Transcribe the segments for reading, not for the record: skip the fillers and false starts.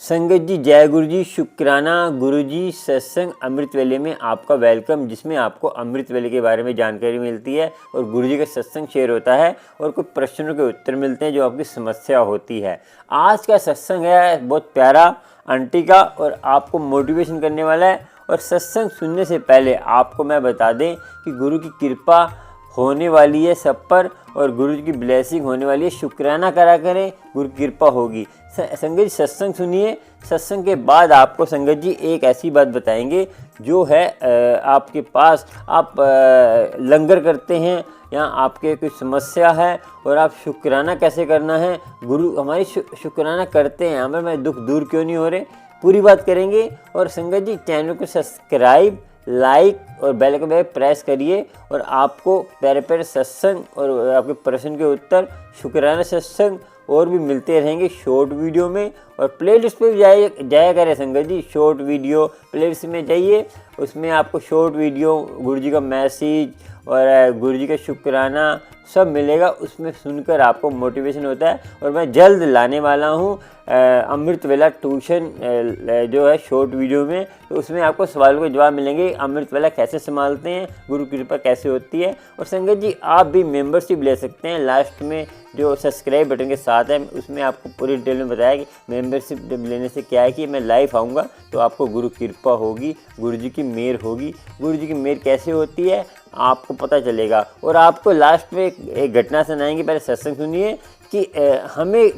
संगत जी, जय गुरु जी। शुक्राना गुरु जी सत्संग अमृत वेले में आपका वेलकम, जिसमें आपको अमृत वेले के बारे में जानकारी मिलती है और गुरु जी का सत्संग शेयर होता है और कुछ प्रश्नों के उत्तर मिलते हैं जो आपकी समस्या होती है। आज का सत्संग है बहुत प्यारा आंटी का और आपको मोटिवेशन करने वाला है। और सत्संग सुनने से पहले आपको मैं बता दें कि गुरु की कृपा होने वाली है सब पर और गुरु जी की ब्लेसिंग होने वाली है। शुक्राना करा करें, गुरु की कृपा होगी। संगत जी, सत्संग सुनिए। सत्संग के बाद आपको संगत जी एक ऐसी बात बताएंगे जो है आपके पास आप लंगर करते हैं या आपके कोई समस्या है और आप शुक्राना कैसे करना है। गुरु हमारी शुक्राना करते हैं, हमें दुख दूर क्यों नहीं हो रहे, पूरी बात करेंगे। और संगत जी, चैनल को सब्सक्राइब, लाइक और बेल को प्रेस करिए और आपको प्यारे प्यारे सत्संग और आपके प्रश्न के उत्तर, शुक्राना सत्संग और भी मिलते रहेंगे शॉर्ट वीडियो में। और प्लेलिस्ट पे भी जाया करें संगत जी। शॉर्ट वीडियो प्लेलिस्ट में जाइए, उसमें आपको शॉर्ट वीडियो, गुरु जी का मैसेज और गुरु जी का शुक्राना सब मिलेगा। उसमें सुनकर आपको मोटिवेशन होता है। और मैं जल्द लाने वाला हूँ अमृत वेला ट्यूशन जो है शॉर्ट वीडियो में, तो उसमें आपको सवालों के जवाब मिलेंगे। अमृत वेला कैसे संभालते हैं, गुरु कृपा कैसे होती है। और संगत जी, आप भी मेंबरशिप ले सकते हैं। लास्ट में जो सब्सक्राइब बटन के साथ है उसमें आपको पूरी डिटेल में बताया कि मेंबरशिप लेने से क्या है कि मैं लाइव आऊँगा तो आपको गुरु कृपा होगी, गुरु जी की मेहर होगी। गुरु जी की मेहर कैसे होती है आपको पता चलेगा। और आपको लास्ट में एक घटना सुनाएंगे, पहले सत्संग सुनिए कि हमें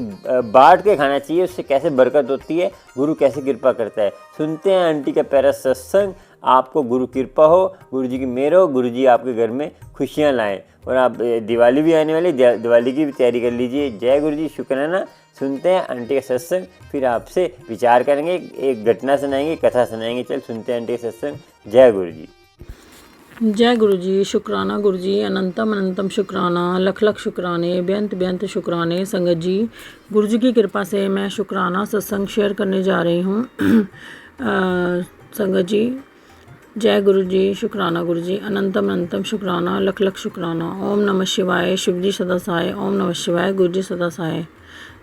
बांट के खाना चाहिए, उससे कैसे बरकत होती है, गुरु कैसे कृपा करता है। सुनते हैं आंटी का प्यारा सत्संग। आपको गुरु कृपा हो, गुरु जी की मेहर हो, गुरु जी आपके घर में खुशियाँ लाएं। और आप दिवाली भी आने वाली, दिवाली की भी तैयारी कर लीजिए। जय गुरु जी, शुक्राना। सुनते हैं आंटी का सत्संग, फिर आपसे विचार करेंगे, एक घटना सुनाएंगे, कथा सुनाएंगे। चल सुनते हैं आंटी का सत्संग। जय गुरु जी। जय गुरु जी। शुक्राना गुरु जी, अनंतम अनंतम शुक्राना, लख लख शुक्राने, बेअंत बेअंत शुक्राने। संगत जी, गुरु जी की कृपा से मैं शुक्राना सत्संग शेयर करने जा रही हूँ। संगत जी, जय गुरु जी। शुक्राना गुरु जी, अनंतम अनंतम शुक्राना, लख लख शुक्राना। ओम नमः शिवाय, शिव जी सदा सहाय। ओम नमः शिवाय, गुरु जी सदा सहाय।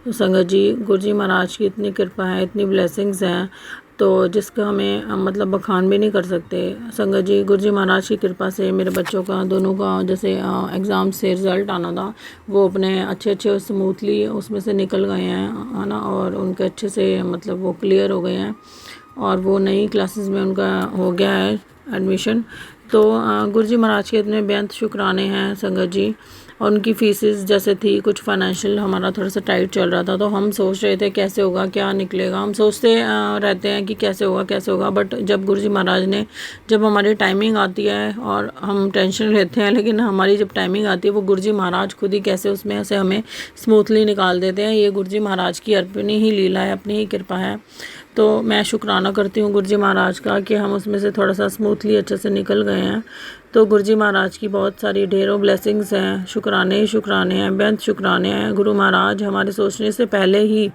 तो संगत जी, गुरु जी महाराज की इतनी कृपा है, इतनी ब्लेसिंग्स हैं तो जिसका हमें मतलब बखान भी नहीं कर सकते। संगत जी, गुरु जी महाराज की कृपा से मेरे बच्चों का दोनों का जैसे एग्ज़ाम से रिज़ल्ट आना था, वो अपने अच्छे स्मूथली उसमें से निकल गए हैं, है ना। और उनके अच्छे से मतलब वो क्लियर हो गए हैं और वो नई क्लासेस में उनका हो गया है एडमिशन। तो गुरु जी महाराज के इतने बेअंत शुक्राने हैं संगत जी। और उनकी फीसेस जैसे थी, कुछ फाइनेंशियल हमारा थोड़ा सा टाइट चल रहा था, तो हम सोच रहे थे कैसे होगा, क्या निकलेगा। हम सोचते रहते हैं कि कैसे होगा, बट जब गुरु जी महाराज ने, जब हमारी टाइमिंग आती है और हम टेंशन लेते हैं, लेकिन हमारी जब टाइमिंग आती है वो गुरु जी महाराज खुद ही कैसे उसमें से हमें स्मूथली निकाल देते हैं। ये गुरु जी महाराज की अपनी ही लीला है, अपनी ही कृपा है। तो मैं शुक्राना करती हूँ गुरु जी महाराज का कि हम उसमें से थोड़ा सा स्मूथली अच्छे से निकल गए हैं। तो गुरु जी महाराज की बहुत सारी ढेरों ब्लेसिंग्स हैं, शुक्राने ही शुक्राने हैं, बेअंत शुक्राने हैं। गुरु महाराज हमारे सोचने से पहले ही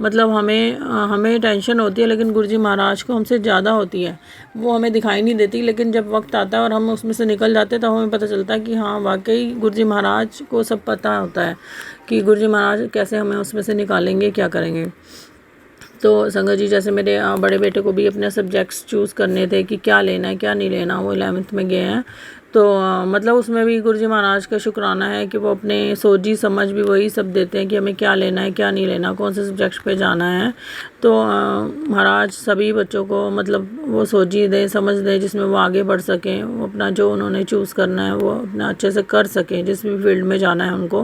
मतलब हमें टेंशन होती है, लेकिन गुरु जी महाराज को हमसे ज़्यादा होती है। वो हमें दिखाई नहीं देती, लेकिन जब वक्त आता है और हम उसमें से निकल जाते हैं तो हमें पता चलता है कि हाँ वाकई गुरु जी महाराज को सब पता होता है कि गुरु जी महाराज कैसे हमें उसमें से निकालेंगे, क्या करेंगे। तो संगत जी, जैसे मेरे बड़े बेटे को भी अपने सब्जेक्ट्स चूज़ करने थे कि क्या लेना है क्या नहीं लेना, वो 11th में गए हैं। तो मतलब उसमें भी गुरु जी महाराज का शुक्राना है कि वो अपने सोची समझ भी वही सब देते हैं कि हमें क्या लेना है क्या नहीं लेना, कौन से सब्जेक्ट्स पे जाना है। तो महाराज सभी बच्चों को मतलब वो सोची दें, समझ दें, जिसमें वो आगे बढ़ सकें, वो अपना जो उन्होंने चूज़ करना है वो अपना अच्छे से कर सकें, जिस भी फील्ड में जाना है उनको।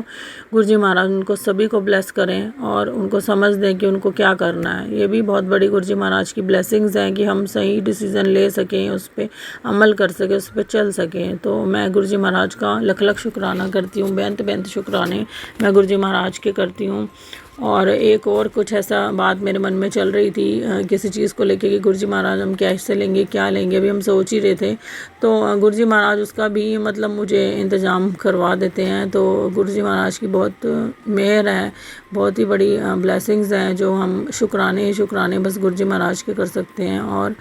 गुरु जी महाराज उनको सभी को ब्लेस करें और उनको समझ दें कि उनको क्या करना है। ये भी बहुत बड़ी गुरु जी महाराज की ब्लेसिंग्स हैं कि हम सही डिसीज़न ले सकें, उस पर अमल कर सकें, उस पर चल सकें। तो मैं गुरु जी महाराज का लख लख शुक्राना करती हूँ, बेअंत बेअंत शुक्राने मैं गुरु जी महाराज के करती हूँ। और एक और कुछ ऐसा बात मेरे मन में चल रही थी किसी चीज़ को लेके कि गुरु जी महाराज हम कैसे लेंगे, क्या लेंगे, अभी हम सोच ही रहे थे। तो गुरु जी महाराज उसका भी मतलब मुझे इंतज़ाम करवा देते हैं। तो गुरु जी महाराज की बहुत मेहर है, बहुत ही बड़ी ब्लेसिंग्स हैं जो हम शुक्राने बस गुरु जी महाराज के कर सकते हैं। और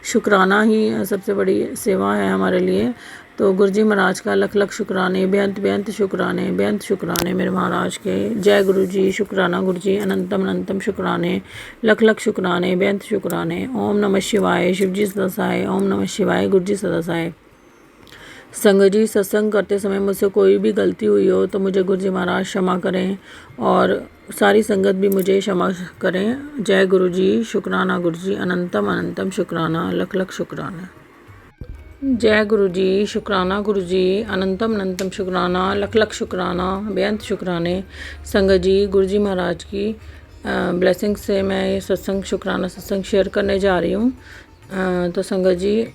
शुक्राना ही सबसे बड़ी सेवा है हमारे लिए। तो गुरु जी महाराज का लख लख शुक्राने, बेअंत बेअंत शुक्राने, बेअंत शुक्राने मेरे महाराज के। जय गुरु जी, शुक्राना गुरु जी, अनंतम अनंतम शुक्राने, लख लख शुक्राने, बेअंत शुक्राने। ओम नमः शिवाय, शिव जी सदा सहाय। ओम नमः शिवाय, गुरु जी सदा सहाय। संगत जी, सत्संग करते समय मुझसे कोई भी गलती हुई हो तो मुझे गुरु जी महाराज क्षमा करें और सारी संगत भी मुझे क्षमा करें। जय गुरु जी, शुक्राना गुरु जी, अनंतम अनंतम शुक्राना, लख लख शुक्राना। जय गुरु जी, शुक्राना गुरु जी, अनंतम अनंतम शुक्राना, लख लख शुक्राना, बेअंत शुक्राने। संगत जी, गुरु जी महाराज की ब्लेसिंग से मैं ये सत्संग शुक्राना सत्संग शेयर करने जा रही हूँ। तो संगत जी,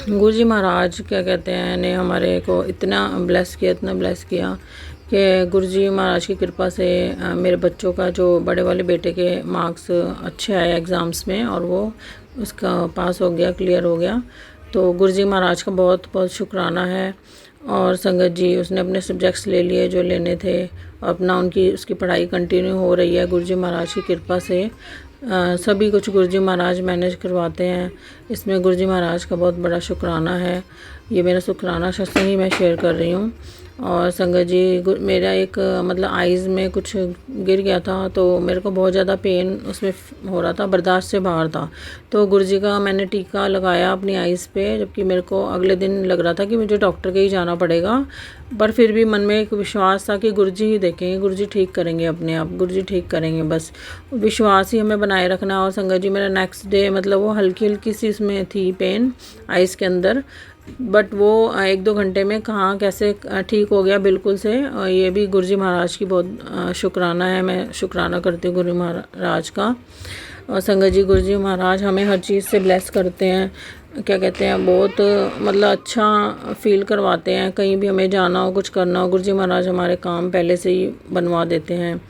गुरु जी महाराज क्या कहते हैं ने हमारे को इतना ब्लेस किया, इतना ब्लेस किया कि गुरु जी महाराज की कृपा से मेरे बच्चों का जो बड़े वाले बेटे के मार्क्स अच्छे आए एग्ज़ाम्स में और वो उसका पास हो गया, क्लियर हो गया। तो गुरु जी महाराज का बहुत बहुत शुक्राना है। और संगत जी, उसने अपने सब्जेक्ट्स ले लिए जो लेने थे, अपना उसकी पढ़ाई कंटिन्यू हो रही है गुरु जी महाराज की कृपा से। सभी कुछ गुरु जी महाराज मैनेज करवाते हैं। इसमें गुरु जी महाराज का बहुत बड़ा शुक्राना है। ये मेरा शुक्राना सत्संग ही मैं शेयर कर रही हूँ। और संगत जी, मेरा एक मतलब आइज़ में कुछ गिर गया था तो मेरे को बहुत ज़्यादा पेन उसमें हो रहा था, बर्दाश्त से बाहर था। तो गुरु जी का मैंने टीका लगाया अपनी आइज़ पे, जबकि मेरे को अगले दिन लग रहा था कि मुझे डॉक्टर के ही जाना पड़ेगा। पर फिर भी मन में एक विश्वास था कि गुरु जी ही देखेंगे, गुरु जी ठीक करेंगे अपने आप, गुरु जी ठीक करेंगे। बस विश्वास ही हमें बनाए रखना। और संगत जी, मेरा नेक्स्ट डे मतलब वो हल्की हल्की सी उसमें थी पेन आइज़ के अंदर, बट वो 1-2 घंटे में कहाँ कैसे ठीक हो गया बिल्कुल से। और ये भी गुरु जी महाराज की बहुत शुक्राना है। मैं शुक्राना करती हूँ गुरु महाराज का। और संगत जी, गुरु जी महाराज हमें हर चीज़ से ब्लेस करते हैं, क्या कहते हैं, बहुत मतलब अच्छा फील करवाते हैं। कहीं भी हमें जाना हो, कुछ करना हो, गुरु जी महाराज हमारे काम पहले से ही बनवा देते हैं।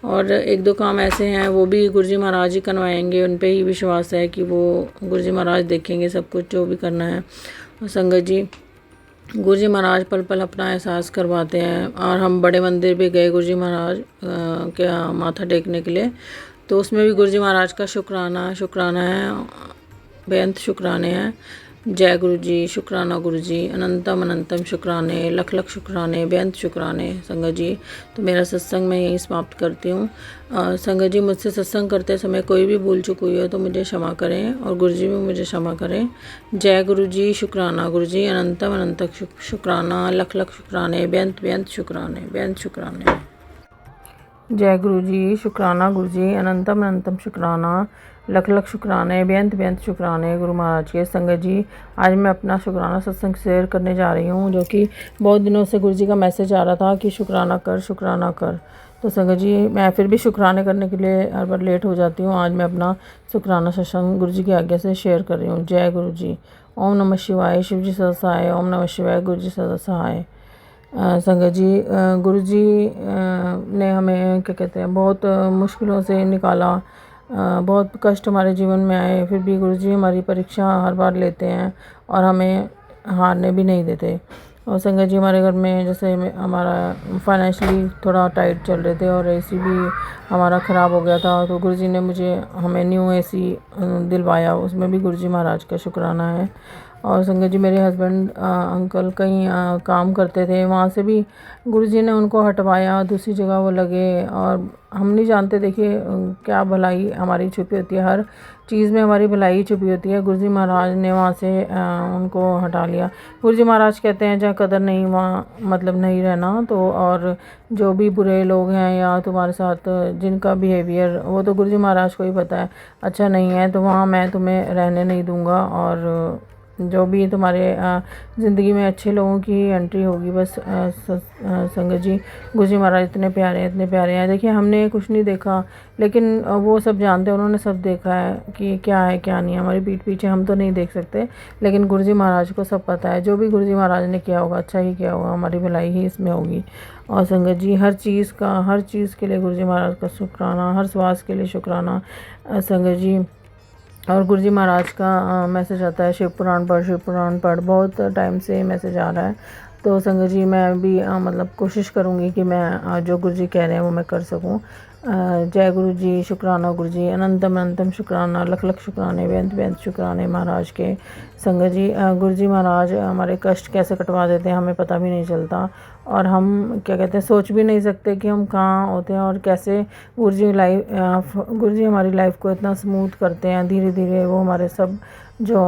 और 1-2 काम ऐसे हैं वो भी गुरु जी महाराज ही करवाएंगे, उन पे ही विश्वास है कि वो गुरु जी महाराज देखेंगे सब कुछ जो भी करना है। और संगत जी, गुरु जी महाराज पल पल अपना एहसास करवाते हैं। और हम बड़े मंदिर भी गए गुरु जी महाराज क्या माथा टेकने के लिए, तो उसमें भी गुरु जी महाराज का शुक्राना है, बेअंत शुक्राने हैं। जय गुरु जी, शुक्राना गुरु जी, अनंतम अनंतम शुक्राने, लख लख शुक्राने, बेअंत शुक्राने। संगत जी, तो मेरा सत्संग मैं यहीं समाप्त करती हूँ। संगत जी, मुझसे सत्संग करते समय कोई भी भूल चूक हुई हो तो मुझे क्षमा करें और गुरु जी भी मुझे क्षमा करें। जय गुरु जी, शुक्राना गुरु जी, अनंतम अनंतम शुक्राना, लख लख शुक्राने, बेअंत बेअंत शुक्राने, बेअंत शुक्राने। जय गुरु जी, शुक्राना गुरु जी, अनंतम अनंतम शुक्राना, लख लख शुक्राने, बेअंत बेअंत शुक्राने गुरु महाराज के। संगत जी, आज मैं अपना शुक्राना सत्संग शेयर करने जा रही हूँ, जो कि बहुत दिनों से गुरु जी का मैसेज आ रहा था कि शुक्राना कर, शुक्राना कर। तो संगत जी, मैं फिर भी शुक्राने करने के लिए हर बार लेट हो जाती हूँ। आज मैं अपना शुक्राना सत्संग गुरु जी की आज्ञा से शेयर कर रही हूँ। जय गुरु जी। ओम नमः शिवाय, शिव जी सदा सहाय। ओम नमः शिवाय, गुरु जी सदा सहाय। संगत जी, गुरु जी ने हमें क्या कहते हैं बहुत मुश्किलों से निकाला, बहुत कष्ट हमारे जीवन में आए, फिर भी गुरु जी हमारी परीक्षा हर बार लेते हैं और हमें हारने भी नहीं देते। और संगत जी, हमारे घर में जैसे हमारा फाइनेंशियली थोड़ा टाइट चल रहे थे और एसी भी हमारा ख़राब हो गया था, तो गुरु जी ने हमें न्यू एसी दिलवाया, उसमें भी गुरु जी महाराज का शुक्राना है। और संगत जी, मेरे हस्बैंड अंकल कहीं काम करते थे, वहाँ से भी गुरु जी ने उनको हटवाया, दूसरी जगह वो लगे। और हम नहीं जानते, देखिए क्या भलाई हमारी छुपी होती है, हर चीज़ में हमारी भलाई छुपी होती है। गुरु जी महाराज ने वहाँ से उनको हटा लिया। गुरु जी महाराज कहते हैं जहाँ कदर नहीं वहाँ मतलब नहीं रहना। तो और जो भी बुरे लोग हैं या तुम्हारे साथ जिनका बिहेवियर, वो तो गुरु जी महाराज को ही पता है, अच्छा नहीं है, तो वहाँ मैं तुम्हें रहने नहीं दूँगा। और जो भी तुम्हारे ज़िंदगी में अच्छे लोगों की एंट्री होगी। बस संगत जी, गुरु जी महाराज इतने प्यारे हैं, इतने प्यारे हैं। देखिए, हमने कुछ नहीं देखा, लेकिन वो सब जानते हैं, उन्होंने सब देखा है कि क्या है क्या नहीं है। हमारी पीठ पीछे हम तो नहीं देख सकते, लेकिन गुरु जी महाराज को सब पता है। जो भी गुरु जी महाराज ने किया होगा अच्छा ही किया होगा, हमारी भलाई ही इसमें होगी। और संगत जी, हर चीज़ के लिए गुरु जी महाराज का शुक्राना, हर श्वास के लिए शुक्राना। संगत जी, और गुरु जी महाराज का मैसेज आता है शिव पुराण पढ़, शिव पुराण पढ़, बहुत टाइम से मैसेज आ रहा है। तो संगत जी, मैं भी मतलब कोशिश करूँगी कि मैं जो गुरु जी कह रहे हैं वो मैं कर सकूँ। जय गुरु जी, शुक्राना गुरु जी, अनंतम अनंतम शुक्राना, लख लख शुक्राने, बेंत बेंत शुक्राने महाराज के। संगत जी, गुरु जी महाराज हमारे कष्ट कैसे कटवा देते हैं हमें पता भी नहीं चलता, और हम क्या कहते हैं सोच भी नहीं सकते कि हम कहाँ होते हैं और कैसे गुरु जी हमारी लाइफ को इतना स्मूथ करते हैं। धीरे धीरे वो हमारे सब जो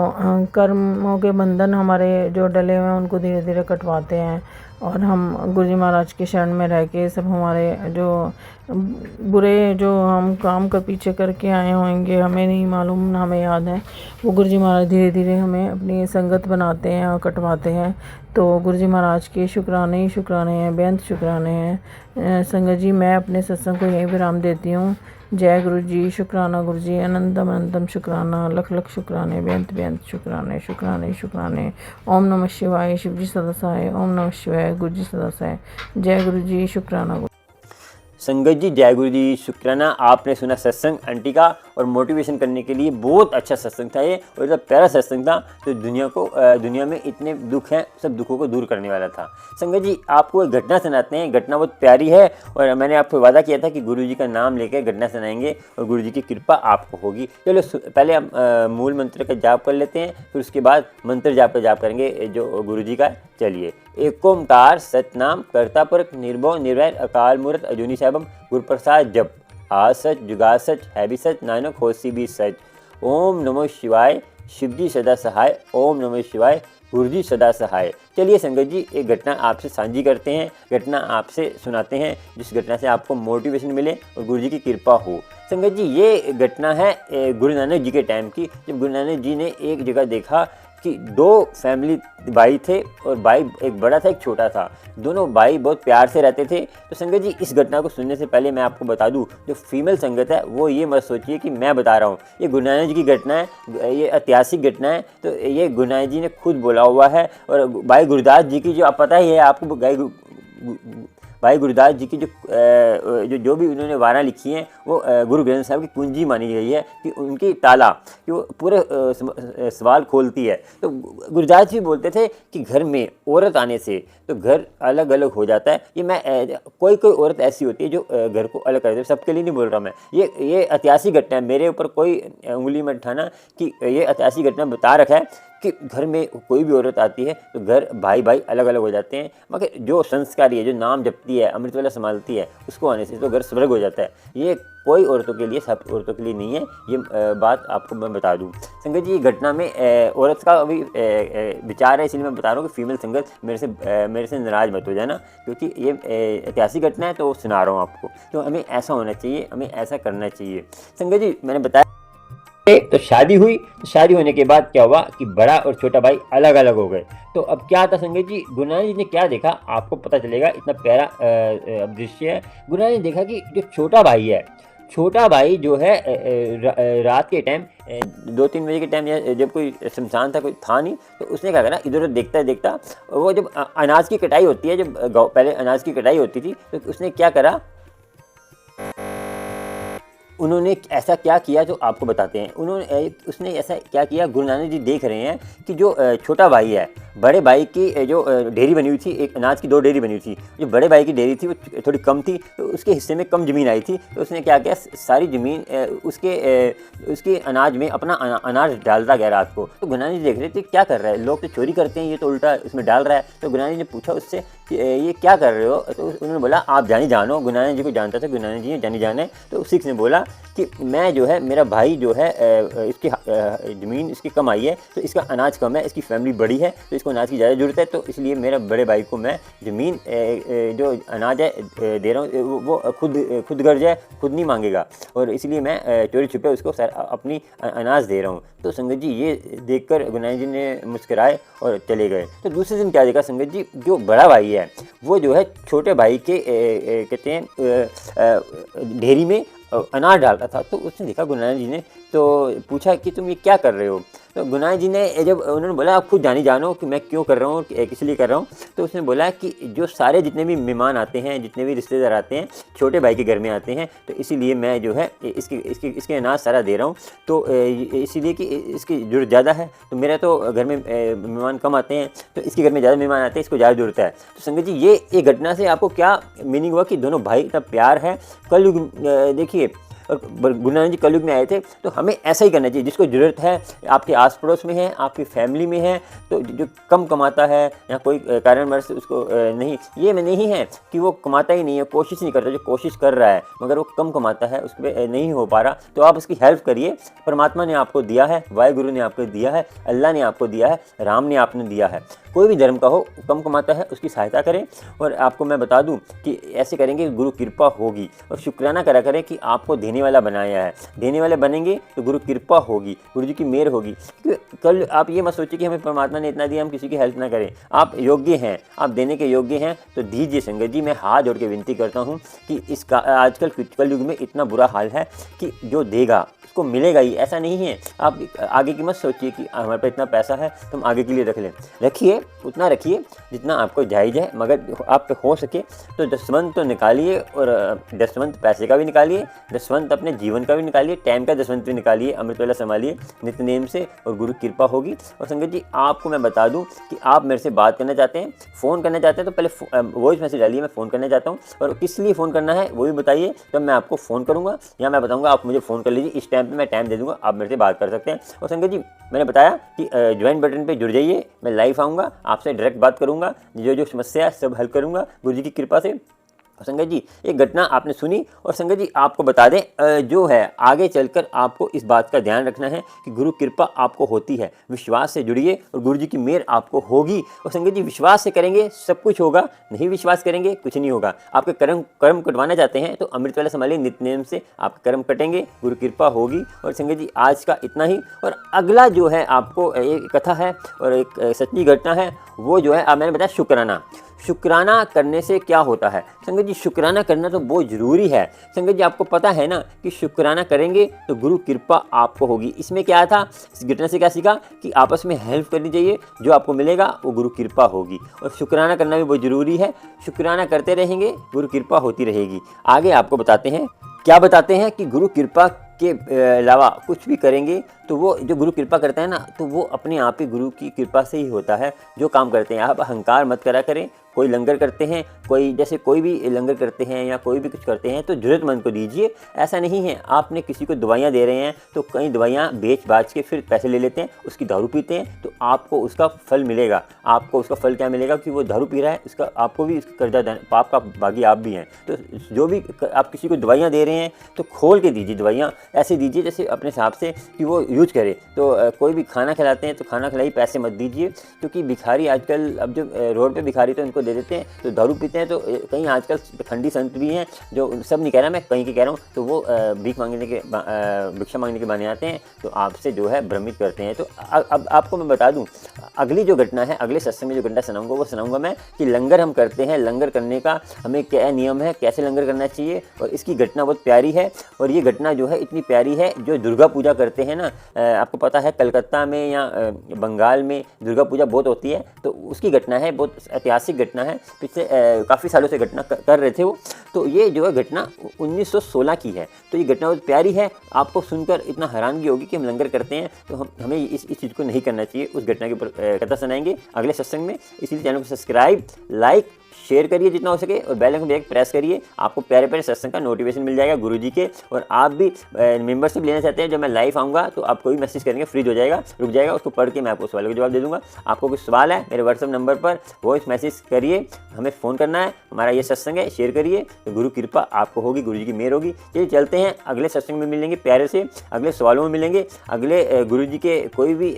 कर्मों के बंधन हमारे जो डले हुए हैं उनको धीरे धीरे कटवाते हैं, और हम गुरु जी महाराज के शरण में रह के सब हमारे जो बुरे जो हम काम कर पीछे करके आए होंगे हमें नहीं मालूम ना हमें याद है, वो गुरु जी महाराज धीरे धीरे हमें अपनी संगत बनाते हैं और कटवाते हैं। तो गुरु जी महाराज के शुक्राने ही शुक्राने हैं, बेअंत शुक्राने हैं। संगत जी, मैं अपने सत्संग को यहीं विराम देती हूँ। जय गुरु जी, शुक्राना गुरु जी, अनंतम अनंतम शुक्राना, लख लख शुक्राने, बेअंत बेअंत शुक्राने, शुक्राने शुक्राने। ओम नमः शिवाय, शिव जी सदा सहाय। ओम नमः शिवाय, गुरु जी सदा सहाय। जय गुरु जी, शुक्राना। संगत जी, जय गुरु जी, शुक्राना। आपने सुना सत्संग आंटी का, और मोटिवेशन करने के लिए बहुत अच्छा सत्संग था ये, और इतना प्यारा सत्संग था तो दुनिया में इतने दुख हैं सब दुखों को दूर करने वाला था। संगत जी, आपको एक घटना सुनाते हैं, घटना बहुत प्यारी है, और मैंने आपको वादा किया था कि गुरु जी का नाम लेकर घटना सुनाएंगे और गुरु जी की कृपा आपको होगी। चलो पहले हम मूल मंत्र का जाप कर लेते हैं, फिर उसके बाद मंत्र जाप का जाप करेंगे जो गुरु जी का। चलिए, एक ओंकार सतनाम कर्ता पुरख निर्भव निर्वैर अकाल मूर्त अजूनी साहबम गुरु प्रसाद जप। आ सच जुगा सच है भी सच, नानक होसी भी सच। ओम नमो शिवाय, शिव जी सदा सहाय। ओम नमो शिवाय, गुरु जी सदा सहाय। चलिए संगत जी, एक घटना आपसे साझी करते हैं, घटना आपसे सुनाते हैं, जिस घटना से आपको मोटिवेशन मिले और गुरु जी की कृपा हो। संगत जी, ये घटना है गुरु नानक जी के टाइम की, जब गुरु नानक जी ने एक जगह देखा कि दो फैमिली भाई थे, और भाई एक बड़ा था एक छोटा था, दोनों भाई बहुत प्यार से रहते थे। तो संगत जी, इस घटना को सुनने से पहले मैं आपको बता दूं, जो फीमेल संगत है वो ये मत सोचिए कि मैं बता रहा हूँ, ये गुरु नानक जी की घटना है, ये ऐतिहासिक घटना है। तो ये गुरु नानक जी ने खुद बोला हुआ है, और भाई गुरदास जी की जो आप पता ही है आपको, भाई गुरदास जी की जो भी उन्होंने वारां लिखी हैं वो गुरु ग्रंथ साहब की कुंजी मानी गई है, कि उनकी ताला कि वो पूरे सवाल खोलती है। तो गुरदास जी बोलते थे कि घर में औरत आने से तो घर अलग अलग हो जाता है। ये मैं कोई औरत ऐसी होती है जो घर को अलग कर देती है, सबके लिए नहीं बोल रहा मैं, ये ऐतिहासिक घटना है, मेरे ऊपर कोई उंगली मत उठाना, कि ये ऐतिहासिक घटना बता रखा है कि घर में कोई भी औरत आती है तो घर भाई भाई अलग अलग हो जाते हैं, मगर जो संस्कारी है, जो नाम जपती है, अमृत वाला संभालती है, उसको आने से तो घर स्वर्ग हो जाता है। ये कोई औरतों के लिए, सब औरतों के लिए नहीं है, ये बात आपको मैं बता दूं। संगत जी, घटना में औरत का अभी विचार है, इसलिए मैं बता रहा हूँ कि फीमेल संगत मेरे से नाराज़ मत हो जाना, क्योंकि ये ऐतिहासिक घटना है तो सुना रहा हूँ आपको। तो हमें ऐसा होना चाहिए, हमें ऐसा करना चाहिए। संगत जी, मैंने बताया तो शादी हुई, तो शादी होने के बाद क्या हुआ कि बड़ा और छोटा भाई अलग अलग हो गए। तो अब क्या था संगत जी, गुरु नानक जी ने क्या देखा आपको पता चलेगा, इतना प्यारा दृश्य है। गुरु नानक ने देखा कि जो छोटा भाई है, छोटा भाई जो है रात के टाइम 2-3 बजे के टाइम, जब कोई शमशान था, कोई था नहीं, तो उसने क्या करा, इधर उधर देखता देखता, वो जब अनाज की कटाई होती है, जब पहले अनाज की कटाई होती थी, तो उसने क्या करा, उन्होंने ऐसा क्या किया जो आपको बताते हैं। उसने ऐसा क्या किया, गुरु नानक जी देख रहे हैं कि जो छोटा भाई है, बड़े भाई की जो डेयरी बनी हुई थी, एक अनाज की 2 डेयरी बनी हुई थी, जो बड़े भाई की डेयरी थी वो थोड़ी कम थी, तो उसके हिस्से में कम ज़मीन आई थी, तो उसने क्या किया, सारी ज़मीन उसके अनाज में अपना अनाज डालता गया रात को। तो गुरु नानक जी देख रहे थे क्या कर रहा है, लोग तो चोरी करते हैं, ये तो उल्टा इसमें डाल रहा है। तो गुरु नानक जी ने पूछा उससे कि ये क्या कर रहे हो, तो उन्होंने बोला आप जानो। गुरु नानक जी को जानता था, गुरु नानक जी ने जाने तो सिख ने बोला कि मैं जो है, मेरा भाई जो है, इसकी ज़मीन इसकी कम आई है, तो इसका अनाज कम है, इसकी फैमिली बड़ी है, तो इसको अनाज की ज़्यादा ज़रूरत है, तो इसलिए मेरा बड़े भाई को मैं ज़मीन जो अनाज है दे रहा हूँ, वो खुद गर्ज है, खुद नहीं मांगेगा, और इसलिए मैं चोरी छुपे उसको अपनी अनाज दे रहा हूँ। तो संगत जी, ये देखकर गुरु नानक जी ने मुस्कुराए और चले गए। तो दूसरे दिन क्या देखा संगत जी, जो बड़ा भाई है वो जो है छोटे भाई के कहते हैं ढेरी में अनाज डाल रहा था। तो उसने देखा गुरु नानक जी ने, तो पूछा कि तुम ये क्या कर रहे हो। तो गुरु नानक जी ने जब उन्होंने बोला आप खुद जानो कि मैं क्यों कर रहा हूँ, किस लिए कर रहा हूँ, तो उसने बोला कि जो सारे जितने भी मेहमान आते हैं, जितने भी रिश्तेदार आते हैं, छोटे भाई के घर में आते हैं, तो इसीलिए मैं जो है इसके अनाज सारा दे रहा हूँ। तो इसीलिए कि इसकी ज़रूरत ज़्यादा है, तो मेरा तो घर में मेहमान कम आते हैं, तो इसके घर में ज़्यादा मेहमान आते हैं, इसको ज़्यादा ज़रूरत है। तो संगत जी ये घटना से आपको क्या मीनिंग हुआ कि दोनों भाई इतना प्यार है। कलयुग देखिए, और गुरु नानक जी कलयुग में आए थे, तो हमें ऐसा ही करना चाहिए। जिसको ज़रूरत है, आपके आस पड़ोस में है, आपकी फैमिली में है, तो जो कम कमाता है या कोई कारणवश उसको नहीं है कि वो कमाता ही नहीं है, कोशिश नहीं करता, जो कोशिश कर रहा है मगर वो कम कमाता है, उस पर नहीं हो पा रहा, तो आप उसकी हेल्प करिए। परमात्मा ने आपको दिया है, वाहिगुरु ने आपको दिया है, अल्लाह ने आपको दिया है, राम ने आपने दिया है, कोई भी धर्म का हो, कम कमाता है उसकी सहायता करें। और आपको मैं बता दूं कि ऐसे करेंगे गुरु कृपा होगी। और शुक्राना करा करें कि आपको देने वाला बनाया है, देने वाले बनेंगे तो गुरु कृपा होगी, गुरु जी की मेहर होगी। क्योंकि कल आप ये मत सोचिए कि हमें परमात्मा ने इतना दिया, हम किसी की हेल्प ना करें। आप योग्य हैं, आप देने के योग्य हैं, तो दीजिए। संगत जी मैं हाथ जोड़ के विनती करता हूँ कि इसका आजकल कलयुग में इतना बुरा हाल है कि जो देगा उसको मिलेगा ही, ऐसा नहीं है। आप आगे की मत सोचिए कि हमारे पास इतना पैसा है तो हम आगे के लिए रख लें। रखिए, उतना रखिए जितना आपको जायज़ है, मगर आप पे हो सके तो दसवंत तो निकालिए, और दसवंत पैसे का भी निकालिए, दसवंत अपने जीवन का भी निकालिए, टाइम का दसवंत भी निकालिए, अमृत वेला संभालिए नित्यनेम से, और गुरु कृपा होगी। और संगत जी आपको मैं बता दूं कि आप मेरे से बात करना चाहते हैं, फ़ोन करना चाहते हैं, तो पहले वॉइस मैसेज डालिए, मैं फ़ोन करना चाहता हूँ, और किस लिए फ़ोन करना है वो भी बताइए, तब मैं आपको फ़ोन करूँगा, या मैं बताऊँगा आप मुझे फ़ोन कर लीजिए, इस टाइम पर मैं टाइम दे दूँगा, आप मेरे से बात कर सकते हैं। और संगत जी मैंने बताया कि ज्वाइन बटन पे जुड़ जाइए, मैं लाइव आऊँगा, आपसे डायरेक्ट बात करूँगा, जो समस्या है सब हल करूँगा गुरु जी की कृपा से। और संगत जी एक घटना आपने सुनी, और संगत जी आपको बता दें जो है आगे चलकर आपको इस बात का ध्यान रखना है कि गुरु कृपा आपको होती है। विश्वास से जुड़िए और गुरु जी की मेहर आपको होगी। और संगत जी विश्वास से करेंगे सब कुछ होगा, नहीं विश्वास करेंगे कुछ नहीं होगा। आपके कर्म कटवाना चाहते हैं तो अमृत वेला संभालिए, नित्यनेम से आपके कर्म कटेंगे, गुरु कृपा होगी। और संगत जी आज का इतना ही। और अगला जो है आपको एक कथा है और एक सच्ची घटना है, वो जो है मैंने बताया शुक्राना। शुक्राना करने से क्या होता है संगत जी? शुक्राना करना तो बहुत ज़रूरी है। संगत जी आपको पता है ना कि शुक्राना करेंगे तो गुरु कृपा आपको होगी। इसमें क्या था, इस घटना से क्या सीखा कि आपस में हेल्प करनी चाहिए, जो आपको मिलेगा वो गुरु कृपा होगी। और शुक्राना करना भी बहुत ज़रूरी है। शुक्राना करते रहेंगे, गुरु कृपा होती रहेगी। आगे आपको बताते हैं, क्या बताते हैं कि गुरु कृपा के अलावा कुछ भी करेंगे तो वो जो गुरु कृपा करता है ना, तो वो अपने आप ही गुरु की कृपा से ही होता है जो काम करते हैं। आप अहंकार मत करा करें। कोई लंगर करते हैं, कोई भी लंगर करते हैं या कोई भी कुछ करते हैं तो ज़रूरतमंद को दीजिए। ऐसा नहीं है आपने किसी को दवाइयाँ दे रहे हैं तो कई दवाइयाँ बेच बाच के फिर पैसे ले लेते हैं, उसकी दारू पीते हैं, तो आपको उसका फल मिलेगा। आपको उसका फल क्या मिलेगा कि वो दारू पी रहा है, उसका आपको भी उसका कर्जा पाप का भागी आप भी हैं। तो जो भी आप किसी को दवाइयाँ दे रहे हैं तो खोल के दीजिए। दवाइयाँ ऐसे दीजिए जैसे अपने हिसाब से कि वो यूज करे। तो कोई भी खाना खिलाते हैं तो खाना खिलाई, पैसे मत दीजिए। क्योंकि भिखारी आजकल, अब जो रोड पे भिखारी तो इनको दे देते हैं तो दारू पीते हैं। तो कहीं आजकल खंडी संत भी हैं, जो सब नहीं कह रहा, मैं कहीं के कह रहा हूँ, तो वो भिक्षा मांगने के बहाने आते हैं, तो आपसे जो है भ्रमित करते हैं। तो अब आपको मैं बता दूं, अगली जो घटना है, अगले सत्संग में जो घटना सुनाऊंगा वो सुनाऊंगा मैं कि लंगर हम करते हैं, लंगर करने का हमें क्या नियम है, कैसे लंगर करना चाहिए। और इसकी घटना बहुत प्यारी है। और ये घटना जो है इतनी प्यारी है, जो दुर्गा पूजा करते हैं ना, आपको पता है कलकत्ता में या बंगाल में दुर्गा पूजा बहुत होती है, तो उसकी घटना है, बहुत ऐतिहासिक घटना है। पिछले काफ़ी सालों से घटना कर रहे थे वो। तो ये जो है घटना 1916 की है। तो ये घटना बहुत प्यारी है। आपको सुनकर इतना हैरानगी होगी कि हम लंगर करते हैं तो हमें इस चीज़ को नहीं करना चाहिए। उस घटना के ऊपर कथा सुनाएंगे अगले सत्संग में। इसलिए चैनल को सब्सक्राइब, लाइक, शेयर करिए जितना हो सके, और बेल आइकन को प्रेस करिए। आपको प्यारे प्यारे सत्संग का नोटिफिकेशन मिल जाएगा गुरुजी के। और आप भी मेंबरशिप लेना चाहते हैं, जब मैं लाइव आऊँगा तो आप कोई मैसेज करेंगे, फ्रीज हो जाएगा, रुक जाएगा, उसको पढ़ के मैं आपको सवालों का जवाब दे दूँगा। आपको कुछ सवाल है मेरे व्हाट्सअप नंबर पर वॉइस मैसेज करिए, हमें फ़ोन करना है। हमारा ये सत्संग है, शेयर करिए, तो गुरु कृपा आपको होगी, गुरु जी की मेहर होगी। चलिए चलते हैं, अगले सत्संग में मिलेंगे प्यारे से, अगले सवालों में मिलेंगे, अगले गुरु जी के कोई भी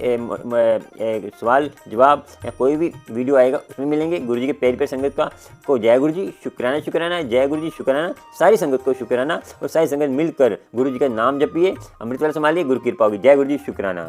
सवाल जवाब या कोई भी वीडियो आएगा उसमें मिलेंगे। गुरु जी के प्यारी प्यारी संगत को जय गुरु जी, शुक्राना शुक्राना, जय गुरु जी शुक्राना, सारी संगत को शुक्राना। और सारी संगत मिलकर गुरु जी का नाम जपिए, अमृत वेला संभालिए, गुरु कृपा होगी। जय गुरु जी, शुक्राना।